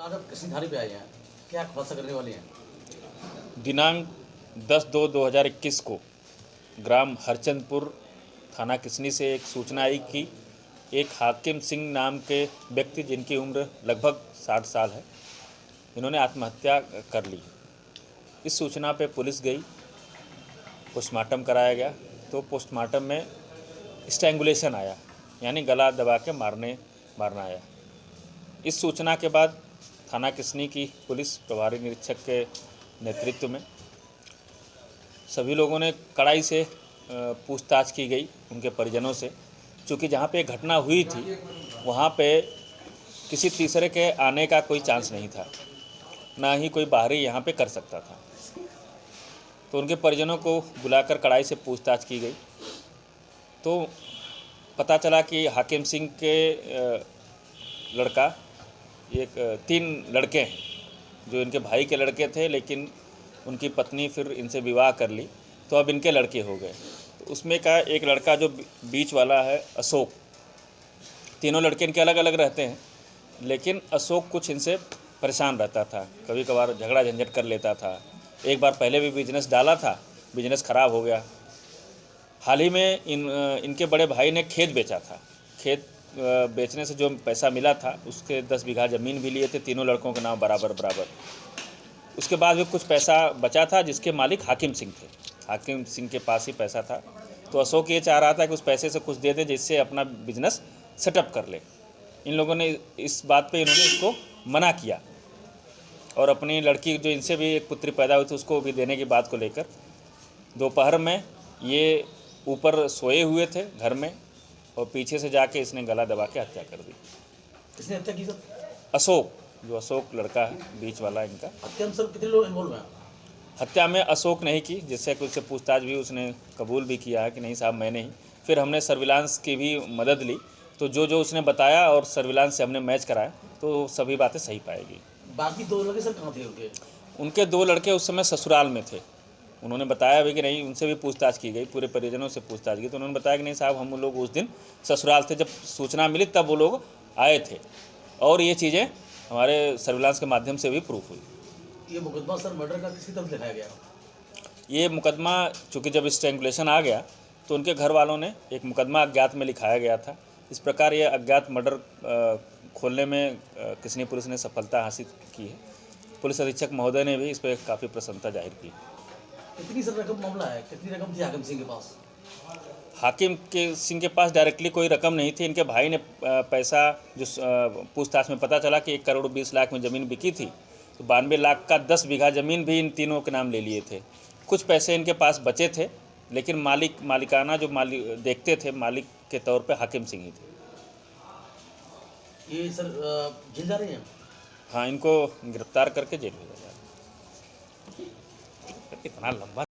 आज आप किसी थाने पे आए हैं, क्या खुलासा करने वाले हैं? दिनांक 10/2/2021 को ग्राम हरचंदपुर थाना किसनी से एक सूचना आई कि एक हाकिम सिंह नाम के व्यक्ति जिनकी उम्र लगभग 60 साल है, इन्होंने आत्महत्या कर ली। इस सूचना पे पुलिस गई, पोस्टमार्टम कराया गया। तो पोस्टमार्टम में स्ट्रैंगुलेशन आया, यानी गला दबा के मारना आया। इस सूचना के बाद थाना किसनी की पुलिस प्रभारी निरीक्षक के नेतृत्व में सभी लोगों ने कड़ाई से पूछताछ की गई उनके परिजनों से, क्योंकि जहाँ पे घटना हुई थी वहाँ पे किसी तीसरे के आने का कोई चांस नहीं था, ना ही कोई बाहरी यहाँ पे कर सकता था। तो उनके परिजनों को बुलाकर कड़ाई से पूछताछ की गई तो पता चला कि हाकिम सिंह के लड़का तीन लड़के हैं जो इनके भाई के लड़के थे, लेकिन उनकी पत्नी फिर इनसे विवाह कर ली तो अब इनके लड़के हो गए। तो उसमें का एक लड़का जो बीच वाला है अशोक, तीनों लड़के इनके अलग अलग रहते हैं, लेकिन अशोक कुछ इनसे परेशान रहता था, कभी कभार झगड़ा झंझट कर लेता था। एक बार पहले भी बिजनेस डाला था, बिजनेस ख़राब हो गया। हाल ही में इनके बड़े भाई ने खेत बेचा था। खेत बेचने से जो पैसा मिला था उसके 10 बीघा ज़मीन भी लिए थे, तीनों लड़कों के नाम बराबर। उसके बाद भी कुछ पैसा बचा था जिसके मालिक हाकिम सिंह थे। हाकिम सिंह के पास ही पैसा था, तो अशोक ये चाह रहा था कि उस पैसे से कुछ दे दे जिससे अपना बिजनेस सेटअप कर ले। इन लोगों ने इस बात पे इन्होंने इसको मना किया और अपनी लड़की जो इनसे भी एक पुत्री पैदा हुई थी उसको भी देने की बात को लेकर दोपहर में ये ऊपर सोए हुए थे घर में और पीछे से जाके इसने गला दबा के हत्या कर दी। किसने हत्या की सर? अशोक, जो अशोक लड़का है बीच वाला इनका। हत्या में सर कितने लोग इन्वॉल्व हैं? हत्या में अशोक नहीं की, जिससे कुछ से पूछताछ भी उसने कबूल भी किया है कि नहीं साहब मैं नहीं। फिर हमने सर्विलांस की भी मदद ली, तो जो उसने बताया और सर्विलांस से हमने मैच कराया तो सभी बातें सही पाएगी। बाकी दो लड़के सर कहाँ थे उनके 2 लड़के उस समय ससुराल में थे। उन्होंने बताया भी कि नहीं, उनसे भी पूछताछ की गई, पूरे परिजनों से पूछताछ की तो उन्होंने बताया कि नहीं साहब हम लोग उस दिन ससुराल थे, जब सूचना मिली तब वो लोग आए थे और ये चीज़ें हमारे सर्विलांस के माध्यम से भी प्रूफ हुई। ये मुकदमा सर मर्डर का किसी तरफ दिखाया गया? ये मुकदमा चूँकि जब स्ट्रैंगुलेशन आ गया तो उनके घर वालों ने एक मुकदमा अज्ञात में लिखाया गया था। इस प्रकार ये अज्ञात मर्डर खोलने में किसनी पुलिस ने सफलता हासिल की है। पुलिस अधीक्षक महोदय ने भी इस पर काफ़ी प्रसन्नता जाहिर की। कितनी सर रकम मामला है, कितनी रकम थी हाकिम सिंह के पास? हाकिम सिंह के पास डायरेक्टली कोई रकम नहीं थी। इनके भाई ने पैसा जो पूछताछ में पता चला कि 1,20,00,000 में ज़मीन बिकी थी, तो 92 लाख का 10 बीघा ज़मीन भी इन तीनों के नाम ले लिए थे। कुछ पैसे इनके पास बचे थे, लेकिन मालिकाना जो देखते थे मालिक के तौर पे हाकिम सिंह ही थे। ये सर जेल जा रहे हैं? हाँ, इनको गिरफ्तार करके जेल भेजा जा रहा है। इतना लंबा